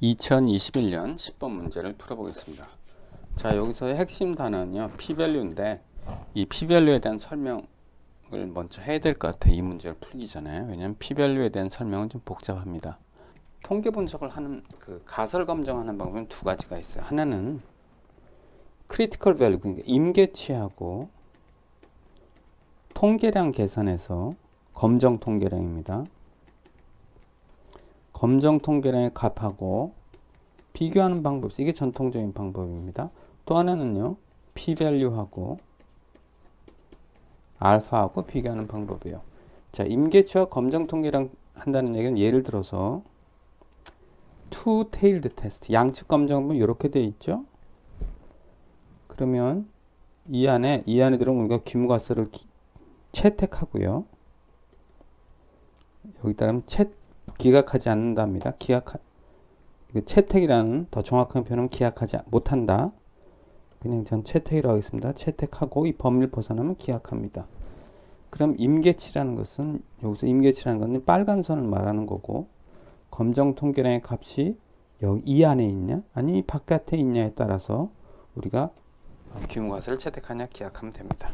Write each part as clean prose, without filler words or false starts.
(2021년) 10번 문제를 풀어보겠습니다. 자, 여기서의 핵심 단어는요, p-value인데 이 p-value에 대한 설명을 먼저 해야 될 것 같아요. 이 문제를 풀기 전에. 왜냐하면 p-value에 대한 설명은 좀 복잡합니다. 통계 분석을 하는 가설 검증하는 방법은 두 가지가 있어요. 하나는 critical value, 그러니까 임계치하고 통계량 계산해서 검정 통계량입니다. 검정 통계량의 값하고 비교하는 방법, 이게 전통적인 방법입니다. 또 하나는요, p-value하고 알파하고 비교하는 방법이에요. 자, 임계치와 검정 통계량 한다는 얘기는 예를 들어서 two-tailed test, 양측 검정은 이렇게 돼 있죠. 그러면 이 안에 들어오면 우리가 귀무가스를 채택하고요. 여기다 기각하지 않는답니다. 채택이라는 더 정확한 표현은 기각하지 못한다. 그냥 전 채택이라고 하겠습니다. 채택하고 이 범위를 벗어나면 기각합니다. 그럼 임계치라는 것은, 여기서 임계치라는 것은 빨간 선을 말하는 거고, 검정 통계량의 값이 여기 이 안에 있냐 아니 바깥에 있냐에 따라서 우리가 귀무가스를 채택하냐 기각하면 됩니다.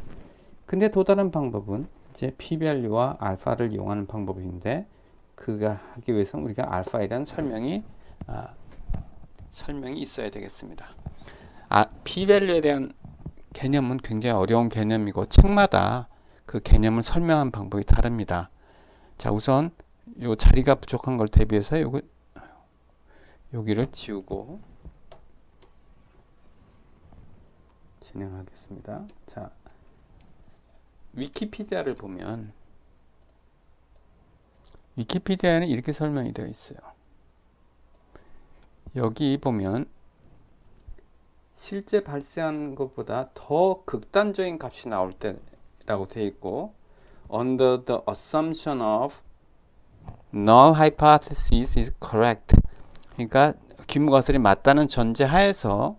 근데 또 다른 방법은 이제 p-value와 알파를 이용하는 방법인데, 그가 하기 위해서는 우리가 알파에 대한 설명이 있어야 되겠습니다. p-value에 대한 개념은 굉장히 어려운 개념이고 책마다 그 개념을 설명한 방법이 다릅니다. 자, 우선 요 자리가 부족한 걸 대비해서 여기를 지우고 진행하겠습니다. 자, 위키피디아를 보면 위키피디아에는 이렇게 설명이 되어 있어요. 여기 보면 실제 발생한 것보다 더 극단적인 값이 나올 때라고 되어 있고, under the assumption of null hypothesis is correct. 그러니까 귀무가설이 맞다는 전제 하에서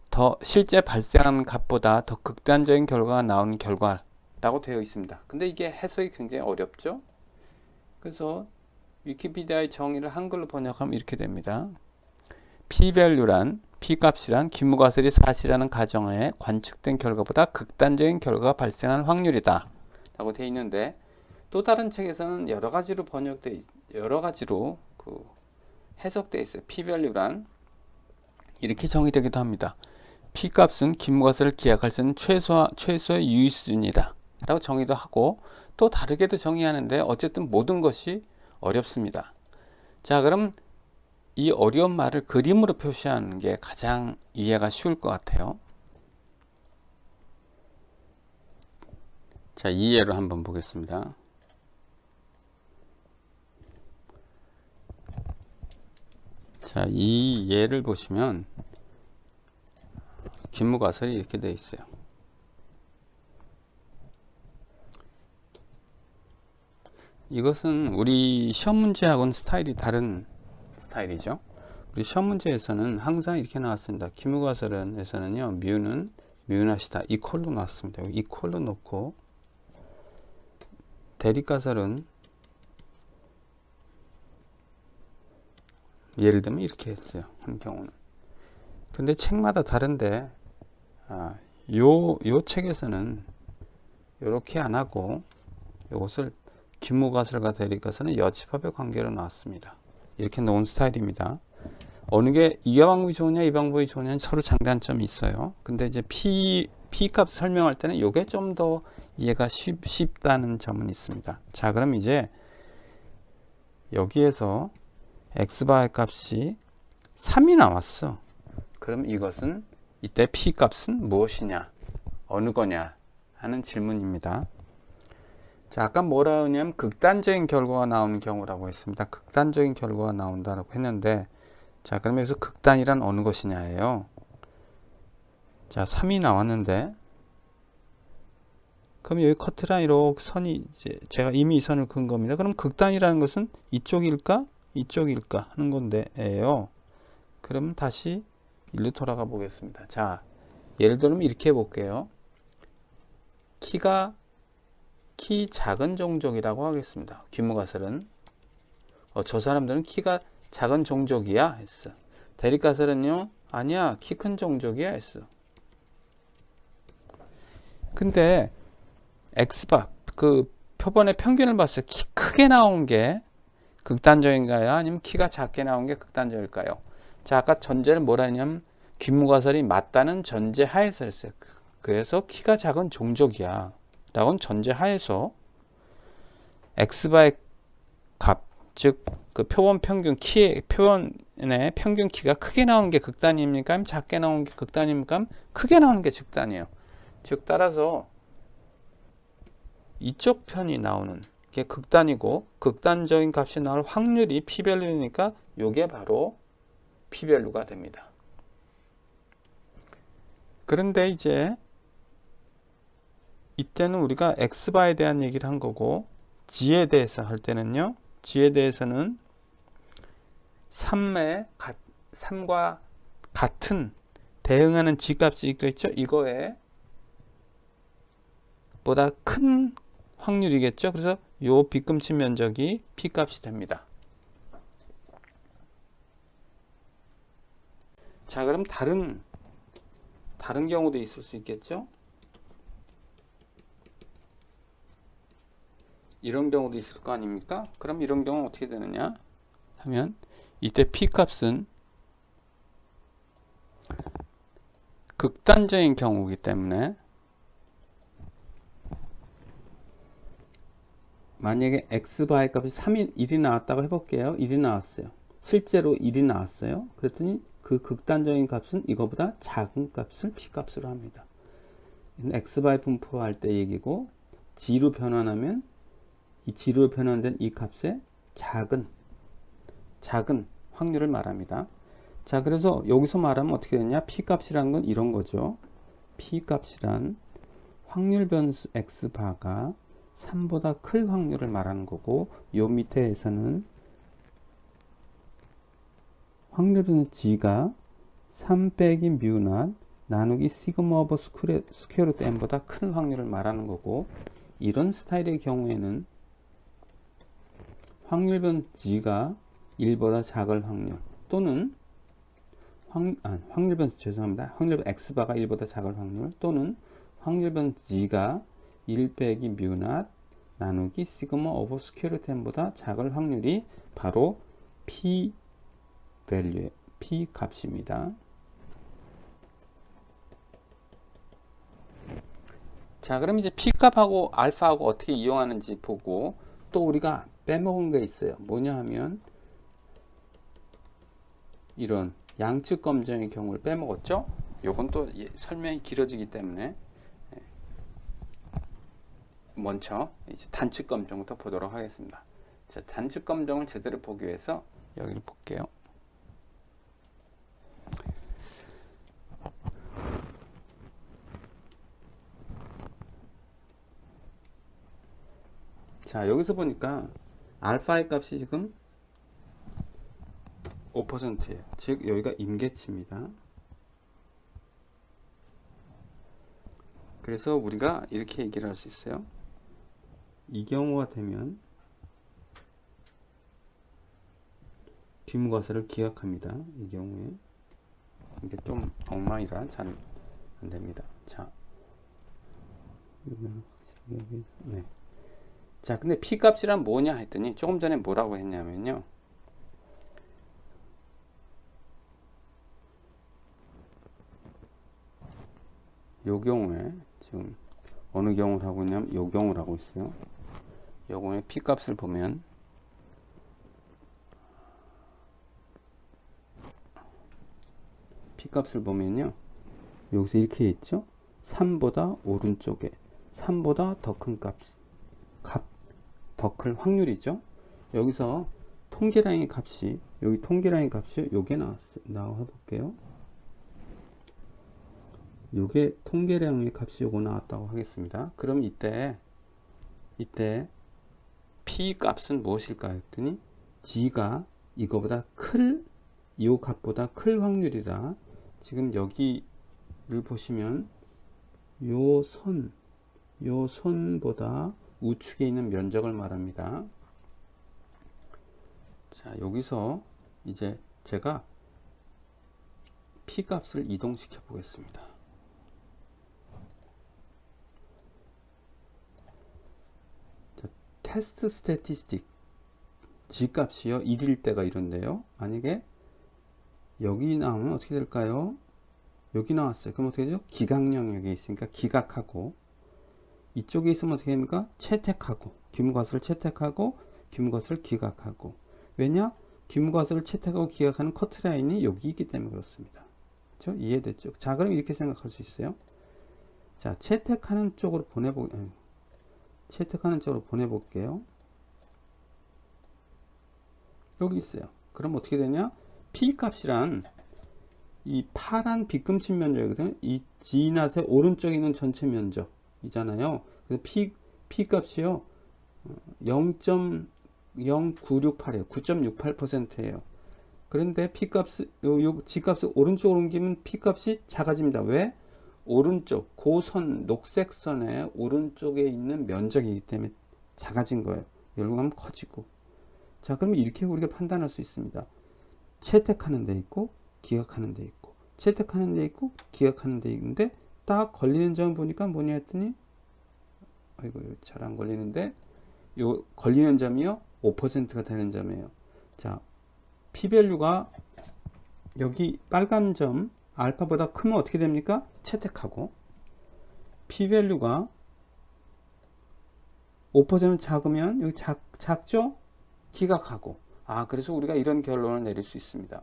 더 실제 발생한 값보다 더 극단적인 결과가 나오는 결과라고 되어 있습니다. 근데 이게 해석이 굉장히 어렵죠. 그래서 위키피디아의 정의를 한글로 번역하면 이렇게 됩니다. p-value란, p-값이란 귀무가설이 사실이라는 가정하에 관측된 결과보다 극단적인 결과가 발생할 확률이다 라고 되어 있는데, 또 다른 책에서는 여러 가지로 해석되어 있어요. p-value란 이렇게 정의되기도 합니다. p-값은 귀무가설을 기약할 수 있는 최소의 유의 수준이다 라고 정의도 하고, 또 다르게도 정의하는데 어쨌든 모든 것이 어렵습니다. 자, 그럼 이 어려운 말을 그림으로 표시하는 게 가장 이해가 쉬울 것 같아요. 자, 이 예로 한번 보겠습니다. 자, 이 예를 보시면 귀무가설이 이렇게 되어 있어요. 이것은 우리 시험 문제하고는 스타일이 다른 스타일이죠. 우리 시험 문제에서는 항상 이렇게 나왔습니다. 귀무가설에서는요, 뮤는 뮤나시다 이퀄로 나왔습니다. 이퀄로 놓고, 대립가설은 예를 들면 이렇게 했어요. 한 경우는. 근데 책마다 다른데, 요 책에서는 이렇게 안 하고 이것을 귀무가설과 대립가설은 여집합의 관계로 나왔습니다. 이렇게 놓은 스타일입니다. 어느 게 이 방법이 좋으냐 이 방법이 좋으냐는 서로 장단점이 있어요. 근데 이제 p-값 설명할 때는 이게 좀 더 이해가 쉽다는 점은 있습니다. 자, 그럼 이제 여기에서 x바의 값이 3이 나왔어. 그럼 이것은 이때 p-값은 무엇이냐, 어느 거냐 하는 질문입니다. 자, 아까 뭐라 하냐면 극단적인 결과가 나오는 경우라고 했습니다. 극단적인 결과가 나온다고 했는데, 자, 그러면 여기서 극단이란 어느 것이냐예요. 자, 3이 나왔는데, 그럼 여기 커트라인으로 선이 이제 제가 이미 이 선을 그은 겁니다. 그럼 극단이라는 것은 이쪽일까 이쪽일까 하는 건데요. 그럼 다시 일로 돌아가 보겠습니다. 자, 예를 들면 이렇게 해볼게요. 키가 키 작은 종족이라고 하겠습니다. 귀무가설은 저 사람들은 키가 작은 종족이야 했어. 대립가설은요, 아니야, 키 큰 종족이야 했어. 근데 X바 그 표본의 평균을 봤을 때 키 크게 나온 게 극단적인가요? 아니면 키가 작게 나온 게 극단적일까요? 자, 아까 전제를 뭐라 했냐면 귀무가설이 맞다는 전제 하에서 했어요. 그래서 키가 작은 종족이야 라고는 전제 하에서 X바의 값, 즉 그 표본 평균 키의 표본의 평균 키가 크게 나오는 게 극단입니까? 아니면 작게 나오는 게 극단입니까? 크게 나오는 게 극단이에요. 즉 따라서 이쪽 편이 나오는 게 극단이고 극단적인 값이 나올 확률이 P밸류니까 이게 바로 P밸류가 됩니다. 그런데 이제 이때는 우리가 X바에 대한 얘기를 한 거고 G에 대해서 할 때는요, G에 대해서는 3과 같은 대응하는 G값이 있겠죠. 이거에 보다 큰 확률이겠죠. 그래서 요 빗금치 면적이 P값이 됩니다. 자, 그럼 다른 경우도 있을 수 있겠죠. 이런 경우도 있을 거 아닙니까? 그럼 이런 경우는 어떻게 되느냐 하면 이때 P값은 극단적인 경우이기 때문에 만약에 X바의 값이 1이 나왔다고 해볼게요. 1이 나왔어요. 실제로 1이 나왔어요. 그랬더니 그 극단적인 값은 이거보다 작은 값을 P값으로 합니다. X바의 분포할 때 얘기고 G로 변환하면 이 G로 변환된 이 값의 작은 확률을 말합니다. 자, 그래서 여기서 말하면 어떻게 되냐? P값이라는 건 이런 거죠. P값이란 확률 변수 X바가 3보다 클 확률을 말하는 거고, 요 밑에에서는 확률 변수 G가 3 빼기 뮤 낫 나누기 시그마 오버 스퀘어 루트 n보다 큰 확률을 말하는 거고, 이런 스타일의 경우에는 확률 변수 G가 1보다 작을 확률, 또는 확률 변수 죄송합니다. 확률 변수 X바가 1보다 작을 확률, 또는 확률 변수 G가 1 빼기 뮤 낫 나누기 시그마 오버 스퀘어 루트 n보다 작을 확률이 바로 P 밸류의 P 값입니다. 자, 그럼 이제 P 값하고 알파하고 어떻게 이용하는지 보고, 또 우리가 빼먹은 게 있어요. 뭐냐 하면 이런 양측 검정의 경우를 빼먹었죠. 요건 또 설명이 길어지기 때문에 먼저 이제 단측 검정부터 보도록 하겠습니다. 자, 단측 검정을 제대로 보기 위해서 여기를 볼게요. 자, 여기서 보니까 알파의 값이 지금 5%예요. 즉 여기가 임계치입니다. 그래서 우리가 이렇게 얘기를 할 수 있어요. 이 경우가 되면 귀무가설을 기억합니다. 이 경우에 이게 좀 엉망이라 잘 안됩니다. 자, 네. 자, 근데 P값이란 뭐냐 했더니 조금 전에 뭐라고 했냐면요, 요 경우에 지금 어느 경우를 하고 있냐면 요 경우를 하고 있어요. 요 경우에 P값을 보면 P값을 보면요, 여기서 이렇게 있죠. 3보다 오른쪽에 3보다 더 큰 값, 더 클 확률이죠. 여기서 통계량의 값이, 여기 통계량의 값이 요게 나와 볼게요. 요게 통계량의 값이 요거 나왔다고 하겠습니다. 그럼 이때 P 값은 무엇일까 했더니 G가 이거보다 이 값보다 클 확률이라, 지금 여기를 보시면 요 선보다 우측에 있는 면적을 말합니다. 자, 여기서 이제 제가 P 값을 이동시켜 보겠습니다. 자, 테스트 스태티스틱 G 값이요 1일 때가 이런데요. 만약에 여기 나오면 어떻게 될까요? 여기 나왔어요. 그럼 어떻게 되죠? 기각 영역에 있으니까 기각하고, 이쪽에 있으면 어떻게 됩니까? 채택하고, 기무과수를 채택하고 기무과수를 기각하고. 왜냐? 기무과수를 채택하고 기각하는 커트라인이 여기 있기 때문에 그렇습니다. 그렇죠? 이해됐죠? 자, 그럼 이렇게 생각할 수 있어요. 자, 채택하는 쪽으로 보내볼게요. 여기 있어요. 그럼 어떻게 되냐? P 값이란 이 파란 빗금친 면적이거든요. 이 G낫의 오른쪽에 있는 전체 면적이잖아요. 그래서 P 값이요 0.0968이에요. 9.68%예요. 그런데 P 값을 G 값을 오른쪽으로 옮기면 P 값이 작아집니다. 왜? 오른쪽 고선 녹색 선의 오른쪽에 있는 면적이기 때문에 작아진 거예요. 여기로 가면 커지고. 자, 그러면 이렇게 우리가 판단할 수 있습니다. 채택하는 데 있고 기각하는 데 있고, 채택하는 데 있고 기각하는 데 있는데, 딱 걸리는 점 보니까 뭐냐 했더니, 아이고 잘 안 걸리는데, 요 걸리는 점이요 5%가 되는 점이에요. 자, P밸류가 여기 빨간 점 알파보다 크면 어떻게 됩니까? 채택하고, P밸류가 5% 작으면 여기 작죠? 기각하고. 아, 그래서 우리가 이런 결론을 내릴 수 있습니다.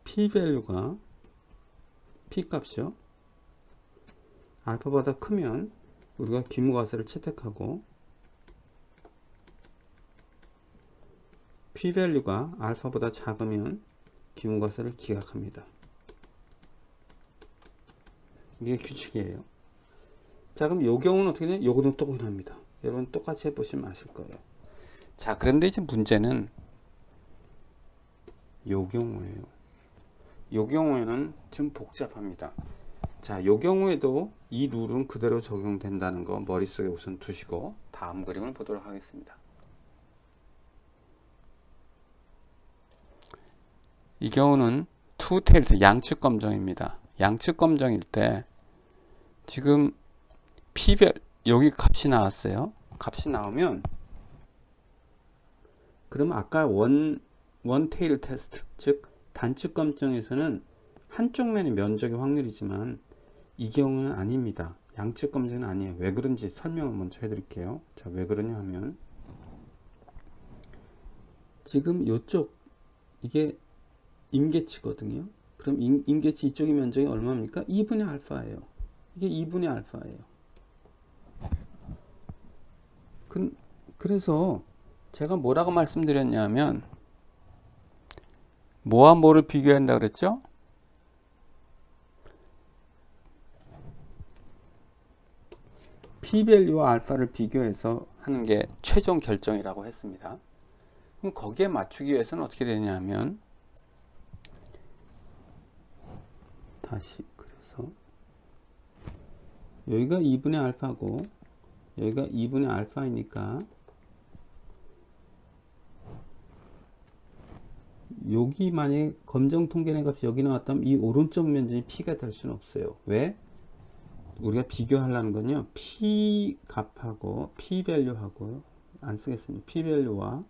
P밸류가 P값이요 알파보다 크면 우리가 기무과수를 채택하고, P밸류가 알파보다 작으면 기무과수를 기각합니다. 이게 규칙이에요. 자, 그럼 요 경우는 어떻게 되냐? 요거는 똑같합니다. 여러분 똑같이 해보시면 아실 거예요. 자, 그런데 이제 문제는 요 경우예요. 요 경우에는 좀 복잡합니다. 자, 요 경우에도 이 룰은 그대로 적용된다는 거 머릿속에 우선 두시고 다음 그림을 보도록 하겠습니다. 이 경우는 투 테일즈 양측 검정입니다. 양측 검정일 때 지금 P별 여기 값이 나왔어요. 값이 나오면 그러면 아까 원 테일 테스트, 즉 단측 검정에서는 한쪽 면의 면적의 확률이지만 이 경우는 아닙니다. 양측 검정은 아니에요. 왜 그런지 설명을 먼저 해드릴게요. 자, 왜 그러냐 하면 지금 이쪽 이게 임계치거든요. 그럼 임계치 이쪽의 면적이 얼마입니까? 2분의 알파예요. 이게 2분의 알파예요. 그래서 제가 뭐라고 말씀드렸냐면 뭐와 뭐를 비교한다 그랬죠? P밸류와 알파를 비교해서 하는 게 최종 결정이라고 했습니다. 그럼 거기에 맞추기 위해서는 어떻게 되냐면 다시 그래서 여기가 2분의 알파고 여기가 2분의 알파이니까 여기 만약에 검정 통계내 값이 여기 나왔다면 이 오른쪽 면적이 P가 될 수는 없어요. 왜? 우리가 비교하려는 건요 P 값하고 P밸류하고 안 쓰겠습니다. P밸류와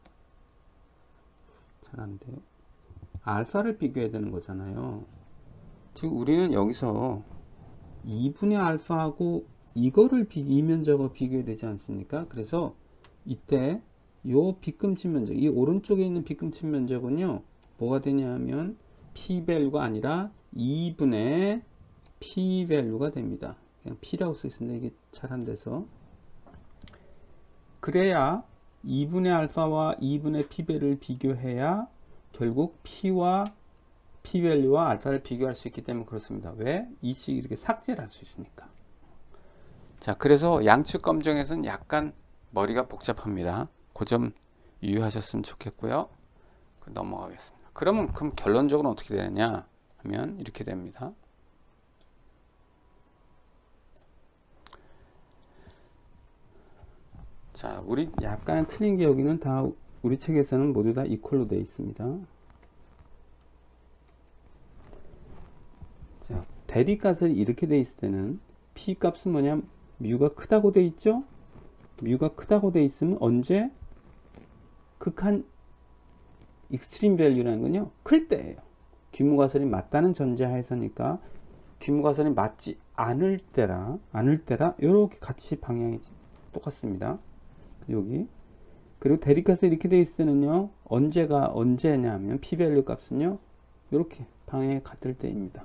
잘 안 돼요. 알파를 비교해야 되는 거잖아요. 지금 우리는 여기서 2분의 알파하고 이거를 이 면적을 비교해야 되지 않습니까? 그래서 이때 요 빗금친 면적, 이 오른쪽에 있는 빗금친 면적은요 뭐가 되냐면 P밸류가 아니라 2분의 P밸류가 됩니다. 그냥 P라고 쓰겠습니다. 이게 잘 안 돼서. 그래야 2분의 알파와 2분의 P밸류를 비교해야 결국 P와 P밸류와 알파를 비교할 수 있기 때문에 그렇습니다. 왜? 이 식이 이렇게 삭제를 할 수 있으니까. 자, 그래서 양측 검정에서는 약간 머리가 복잡합니다. 그 점 유의하셨으면 좋겠고요. 넘어가겠습니다. 그럼 결론적으로 어떻게 되느냐 하면 이렇게 됩니다. 자, 우리 약간 틀린 게 여기는 다 우리 책에서는 모두 다 이퀄로 되어 있습니다. 자, 대립값을 이렇게 되어 있을 때는 p 값은 뭐냐? 뮤가 크다고 되어 있죠? 뮤가 크다고 되어 있으면 언제? 극한 익스트림 밸류라는 건요, 클 때예요. 귀무가설이 맞다는 전제하에서니까 귀무가설이 맞지 않을 때라 이렇게 같이 방향이 똑같습니다. 여기. 그리고 대립값이 이렇게 되어 있을 때는요, 언제냐면 p 밸류 값은요, 이렇게 방향이 같을 때입니다.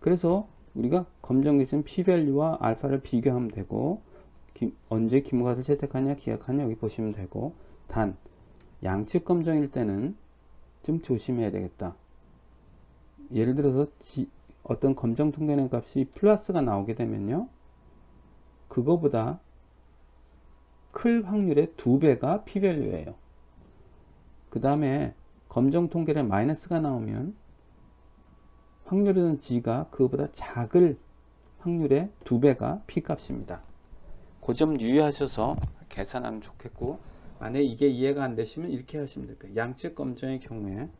그래서 우리가 검정기준 p 밸류와 알파를 비교하면 되고, 언제 귀무가설을 채택하냐 기억하냐 여기 보시면 되고, 단 양측 검정일 때는 좀 조심해야 되겠다. 예를 들어서 어떤 검정 통계의 값이 플러스가 나오게 되면요, 그거보다 클 확률의 2배가 p-밸류예요. 그 다음에 검정 통계의 마이너스가 나오면 확률은 g가 그거보다 작을 확률의 2배가 p-값입니다. 그 점 유의하셔서 계산하면 좋겠고, 만약에 이게 이해가 안 되시면 이렇게 하시면 됩니다. 양측 검정의 경우에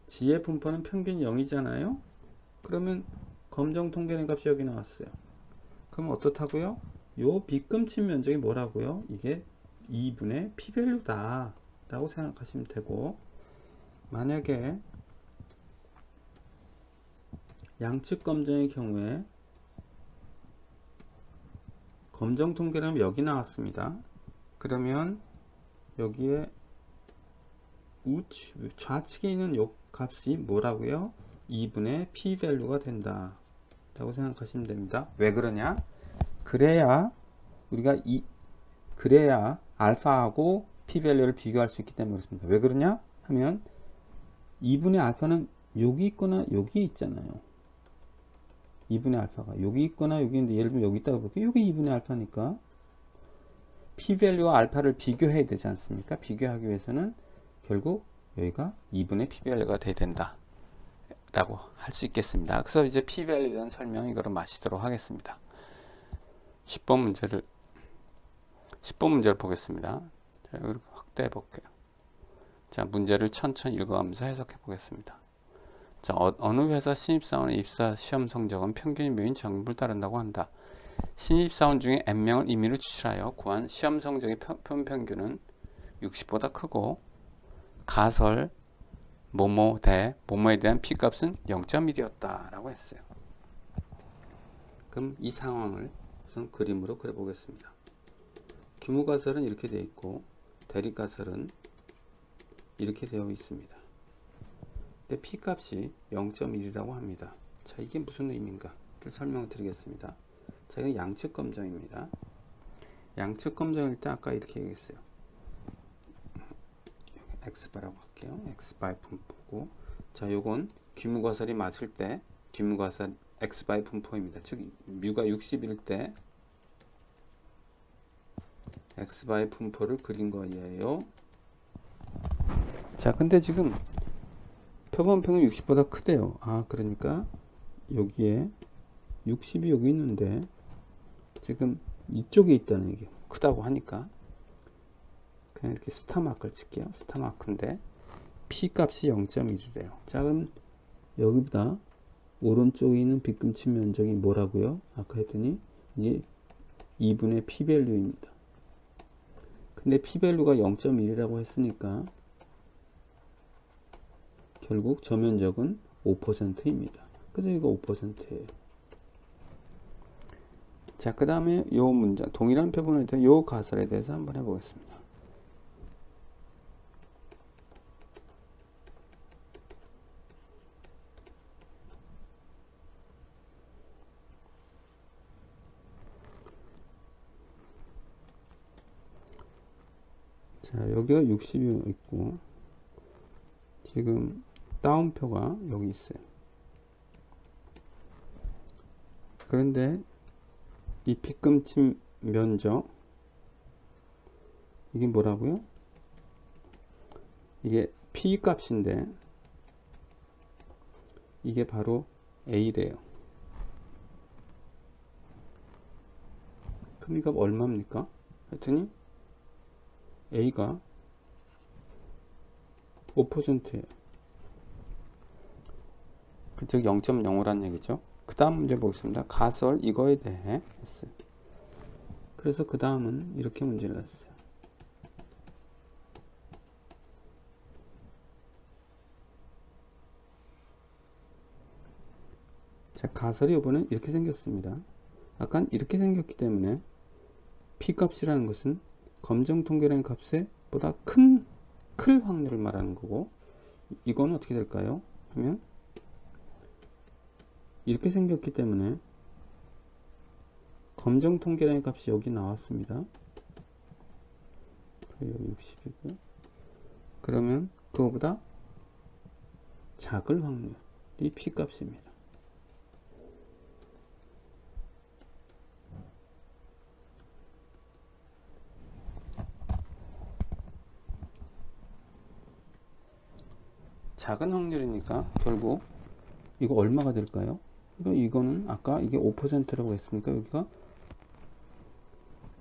g의 분포는 평균 0이잖아요. 그러면 검정 통계의 값이 여기 나왔어요. 그럼 어떻다고요? 요 빗금친 면적이 뭐라고요? 이게 2분의 p-밸류다 라고 생각하시면 되고, 만약에 양측 검정의 경우에 검정 통계라면 여기 나왔습니다. 그러면 여기에 좌측에 있는 요 값이 뭐라고요? 2분의 p-밸류가 된다 라고 생각하시면 됩니다. 왜 그러냐? 그래야 알파하고 p-밸류를 비교할 수 있기 때문에 그렇습니다. 왜 그러냐 하면 2분의 알파는 여기 있거나 여기 있잖아요. 2분의 알파가 여기 있거나 여기 있는데, 예를 들면 여기 있다고 볼게요. 여기 2분의 알파니까 p-밸류와 알파를 비교해야 되지 않습니까? 비교하기 위해서는 결국 여기가 2분의 p-밸류가 돼야 된다 라고 할 수 있겠습니다. 그래서 이제 p-밸류에 대한 설명 이거를 마치도록 하겠습니다. 10번 문제를 보겠습니다. 자, 이렇게 확대해 볼게요. 자, 문제를 천천히 읽어가면서 해석해 보겠습니다. 자, 어느 회사 신입사원의 입사 시험 성적은 평균 묘인 정급을 따른다고 한다. 신입사원 중에 n명을 임의로 추출하여 구한 시험 성적의 평균은 60보다 크고, 가설 뭐뭐 대 뭐뭐에 대한 p값은 0.1이었다 라고 했어요. 그럼 이 상황을 우선 그림으로 그려 보겠습니다. 규모가설은 이렇게 되어 있고, 대립가설은 이렇게 되어 있습니다. 근데 p값이 0.1이라고 합니다. 자, 이게 무슨 의미인가 설명을 드리겠습니다. 자, 이건 양측 검정입니다. 양측 검정일 때 아까 이렇게 얘기했어요. x바라고 할게요. x바의 분포고, 자, 요건 귀무가설이 맞을 때 귀무가설 x바의 분포입니다. 즉 뮤가 60일 때 x바의 분포를 그린 거예요. 자, 근데 지금 표본 평균 60보다 크대요. 아, 그러니까 여기에 60이 여기 있는데 지금 이쪽에 있다는 얘기. 크다고 하니까 그냥 이렇게 스타 마크를 칠게요. 스타 마크인데 p 값이 0.1이래요. 자, 그럼 여기보다 오른쪽에 있는 빗금친 면적이 뭐라고요? 아까 했더니 이게 2분의 p-밸류입니다. 근데 p-밸류가 0.1이라고 했으니까 결국 저 면적은 5%입니다. 그래서 이거 5%예요. 자, 그 다음에 요 문장, 동일한 표본에 대한 요 가설에 대해서 한번 해보겠습니다. 자, 여기가 60이 있고, 지금 다운표가 여기 있어요. 그런데 이 빗금친 면적, 이게 뭐라고요? 이게 p 값인데 이게 바로 a래요. 그럼 이거 얼마입니까? 했더니 A가 5%예요. 즉 0.05란 얘기죠. 그 다음 문제 보겠습니다. 가설 이거에 대해 했어요. 그래서 그 다음은 이렇게 문제를 했어요. 자, 가설이 이번엔 이렇게 생겼습니다. 아까 이렇게 생겼기 때문에 P 값이라는 것은 검정 통계라는 값에 보다 클 확률을 말하는 거고, 이거는 어떻게 될까요? 하면 이렇게 생겼기 때문에 검정 통계라는 값이 여기 나왔습니다. 여기 60이고요. 그러면 그거보다 작을 확률이 P 값입니다. 작은 확률이니까 결국 이거 얼마가 될까요? 이거는 아까 이게 5%라고 했으니까 여기가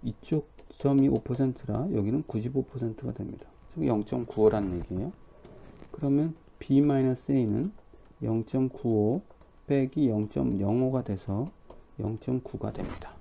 이쪽 점이 5%라 여기는 95%가 됩니다. 즉 0.95라는 얘기예요. 그러면 B-A는 0.95 빼기 0.05가 돼서 0.9가 됩니다.